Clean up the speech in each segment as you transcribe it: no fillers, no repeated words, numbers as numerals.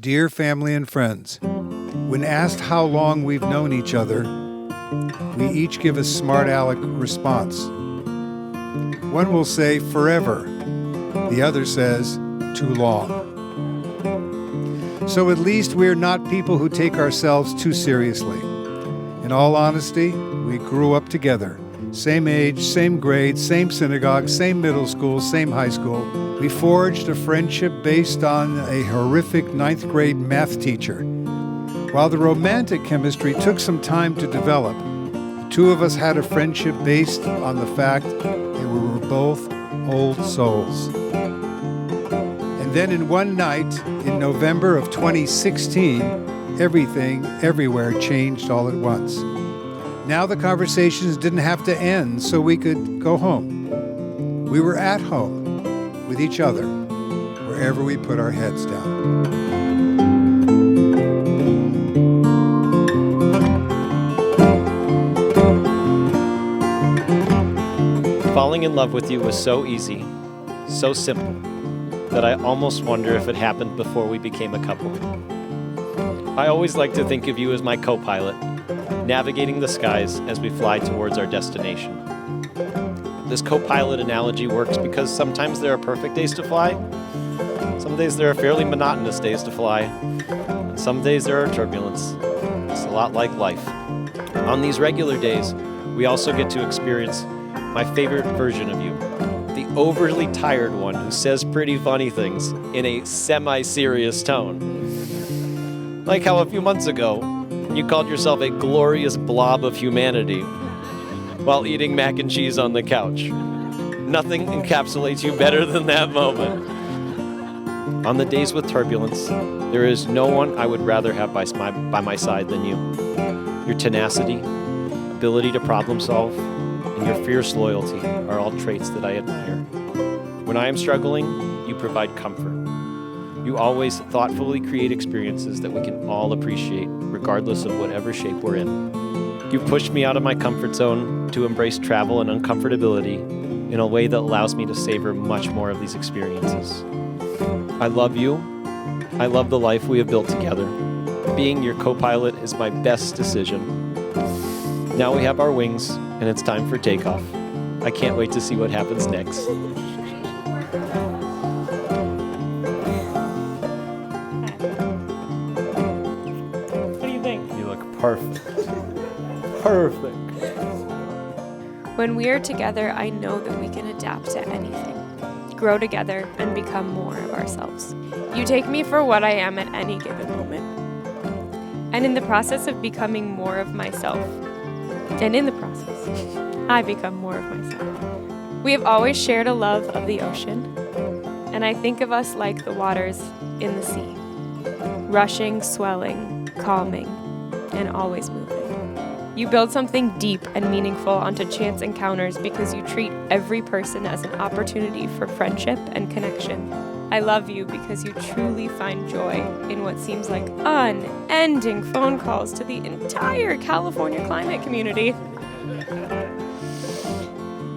Dear family and friends, when asked how long we've known each other, we each give a smart aleck response. One will say forever, the other says too long. So at least we're not people who take ourselves too seriously. In all honesty, we grew up together. Same age, same grade, same synagogue, same middle school, same high school. We forged a friendship based on a horrific 9th grade math teacher. While the romantic chemistry took some time to develop, the two of us had a friendship based on the fact that we were both old souls. And then in one night, in November of 2016, everything, everywhere changed all at once. Now the conversations didn't have to end so we could go home. We were at home with each other, wherever we put our heads down. Falling in love with you was so easy, so simple, that I almost wonder if it happened before we became a couple. I always like to think of you as my co-pilot, navigating the skies as we fly towards our destination. This co-pilot analogy works because sometimes there are perfect days to fly, some days there are fairly monotonous days to fly, and some days there are turbulence. It's a lot like life. On these regular days, we also get to experience my favorite version of you, the overly tired one who says pretty funny things in a semi-serious tone. Like how a few months ago, you called yourself a glorious blob of humanity while eating mac and cheese on the couch. Nothing encapsulates you better than that moment. On the days with turbulence, there is no one I would rather have by my side than you. Your tenacity, ability to problem solve, and your fierce loyalty are all traits that I admire. When I am struggling, you provide comfort. You always thoughtfully create experiences that we can all appreciate, regardless of whatever shape we're in. You pushed me out of my comfort zone to embrace travel and uncomfortability in a way that allows me to savor much more of these experiences. I love you. I love the life we have built together. Being your co-pilot is my best decision. Now we have our wings, and it's time for takeoff. I can't wait to see what happens next. Perfect. Perfect. When we are together, I know that we can adapt to anything, grow together, and become more of ourselves. You take me for what I am at any given moment. And in the process of becoming more of myself, I become more of myself. We have always shared a love of the ocean, and I think of us like the waters in the sea, rushing, swelling, calming, and always moving. You build something deep and meaningful onto chance encounters because you treat every person as an opportunity for friendship and connection. I love you because you truly find joy in what seems like unending phone calls to the entire California climate community.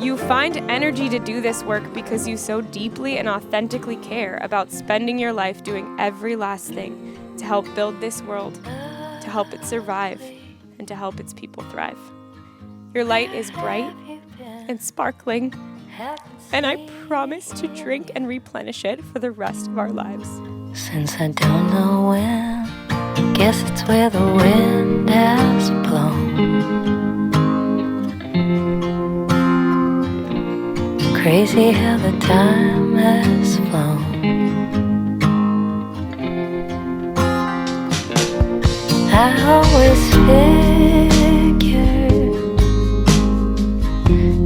You find energy to do this work because you so deeply and authentically care about spending your life doing every last thing to help build this world, to help it survive, and to help its people thrive. Your light is bright and sparkling, and I promise to drink and replenish it for the rest of our lives. Since I don't know when, guess it's where the wind has blown. Crazy how the time has flown. I always figured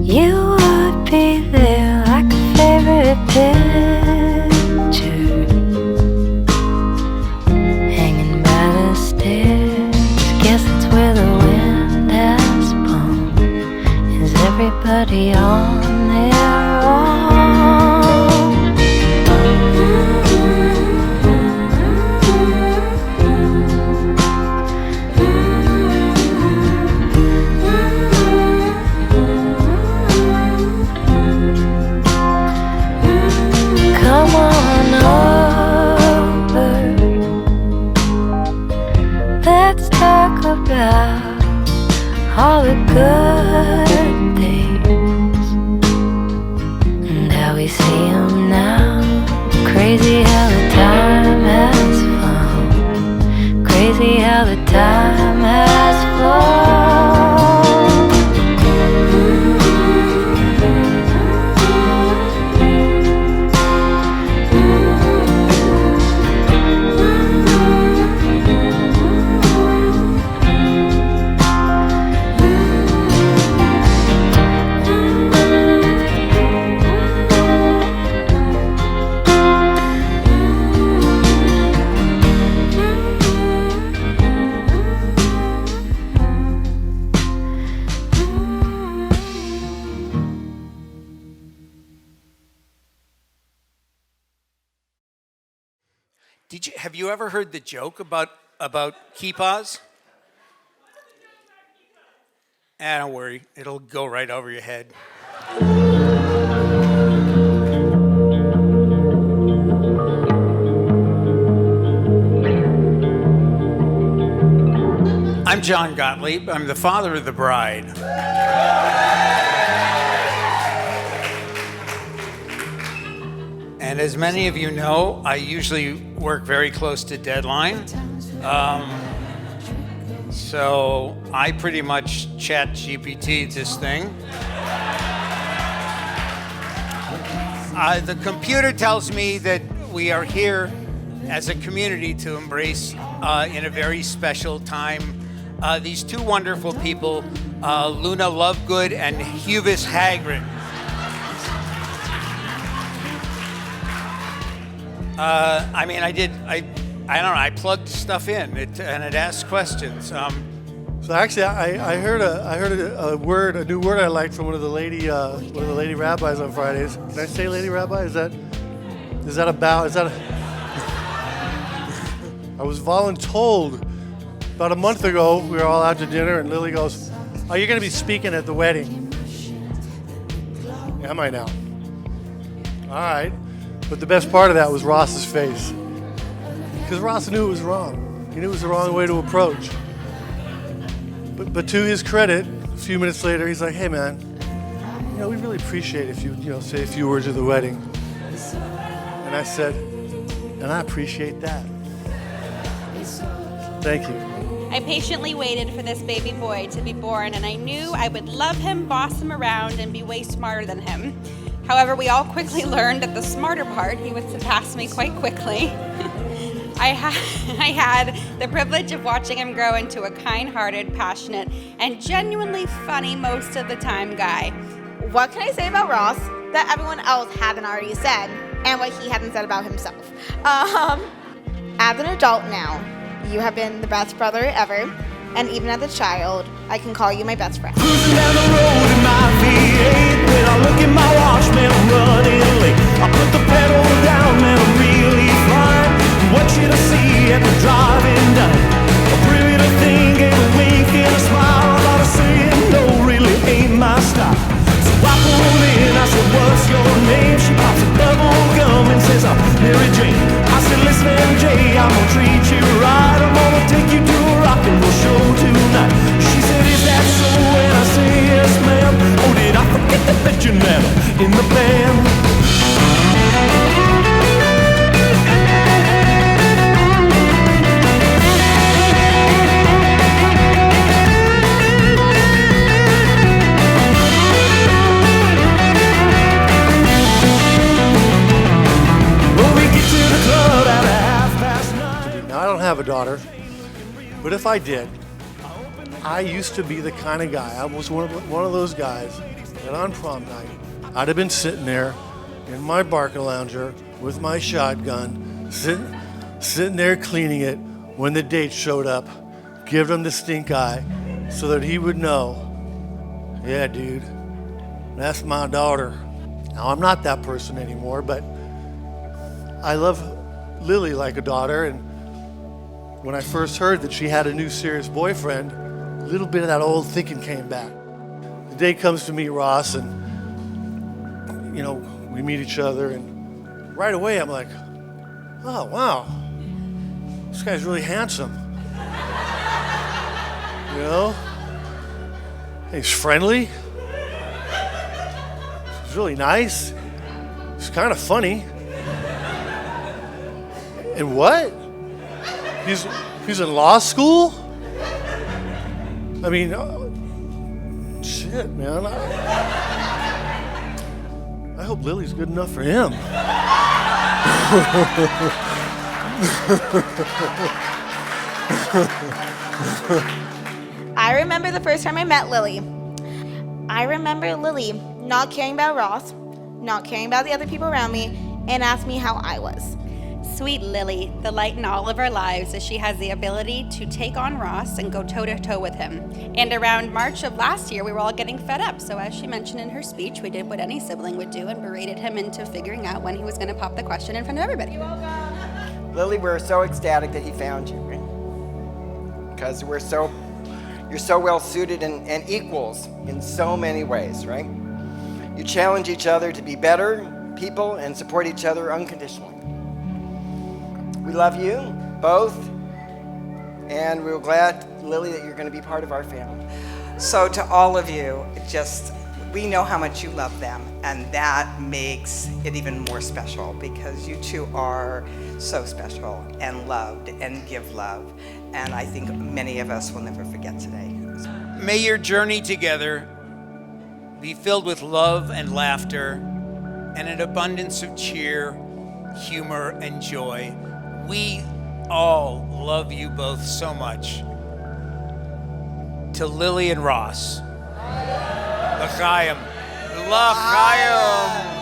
you would be there like a favorite picture, hanging by the stairs. Guess that's where the wind has blown. Is everybody on their own? about all the good things and how we see them now. Crazy how the time has flown. Crazy how the time has flown. Have you ever heard the joke about keepahs? Don't worry, it'll go right over your head. I'm John Gottlieb. I'm the father of the bride. And as many of you know, I usually work very close to deadline. So I pretty much chat GPT this thing. The computer tells me that we are here as a community to embrace in a very special time these two wonderful people, Luna Lovegood and Huvis Hagrid. I plugged stuff in and it asked questions. So actually, I heard a new word I liked from one of the lady rabbis on Fridays. Can I say lady rabbi? I was voluntold about a month ago. We were all out to dinner, and Lily goes, "Oh, you're going to be speaking at the wedding." Am I now? All right. But the best part of that was Ross's face. Because Ross knew it was wrong. He knew it was the wrong way to approach. But to his credit, a few minutes later, he's like, "Hey man, we really appreciate if you say a few words at the wedding." And I said, "And I appreciate that. Thank you." I patiently waited for this baby boy to be born, and I knew I would love him, boss him around, and be way smarter than him. However, we all quickly learned that the smarter part, he would surpass me quite quickly. I had the privilege of watching him grow into a kind-hearted, passionate, and genuinely funny most of the time guy. What can I say about Ross that everyone else hasn't already said, and what he hasn't said about himself? As an adult now, you have been the best brother ever, and even as a child, I can call you my best friend. Cruising down the road in my V8, when I look at my watch, man, I'm running late. I put the pedal down, man, I'm really flying. What you to see at the driving down? A pretty little thing and a wink and a smile. A lot of saying no really ain't my style. So I pulled in, I said, "What's your name?" She pops a bubble gum and says, "I'm Mary Jane." I said, "Listen, MJ, I'm gonna treat you right. I'm gonna take you to a rock and roll show tonight." She said, "Is that so?" And I say, "Yes, ma'am." Oh, did I forget to mention that I'm in the band? Now, I don't have a daughter, but if I did, I used to be the kind of guy, I was one of those guys that on prom night, I'd have been sitting there in my Barker Lounger with my shotgun, sitting there cleaning it when the date showed up, give him the stink eye so that he would know, yeah, dude, that's my daughter. Now, I'm not that person anymore, but I love Lily like a daughter, and when I first heard that she had a new serious boyfriend, a little bit of that old thinking came back. The day comes to meet Ross, and we meet each other, and right away I'm like, oh wow, this guy's really handsome. You know? He's friendly. He's really nice. He's kind of funny. And what? He's in law school? I mean, shit, man. I hope Lily's good enough for him. I remember the first time I met Lily. I remember Lily not caring about Ross, not caring about the other people around me, and asked me how I was. Sweet Lily, the light in all of our lives, as she has the ability to take on Ross and go toe-to-toe with him. And around March of last year, we were all getting fed up. So as she mentioned in her speech, we did what any sibling would do and berated him into figuring out when he was going to pop the question in front of everybody. Lily, we're so ecstatic that he found you, right? Because you're so well suited and equals in so many ways, right? You challenge each other to be better people and support each other unconditionally. We love you both, and we're glad, Lily, that you're going to be part of our family. So to all of you, we know how much you love them, and that makes it even more special because you two are so special and loved and give love. And I think many of us will never forget today. May your journey together be filled with love and laughter and an abundance of cheer, humor, and joy. We all love you both so much. To Lily and Ross. L'chaim. L'chaim.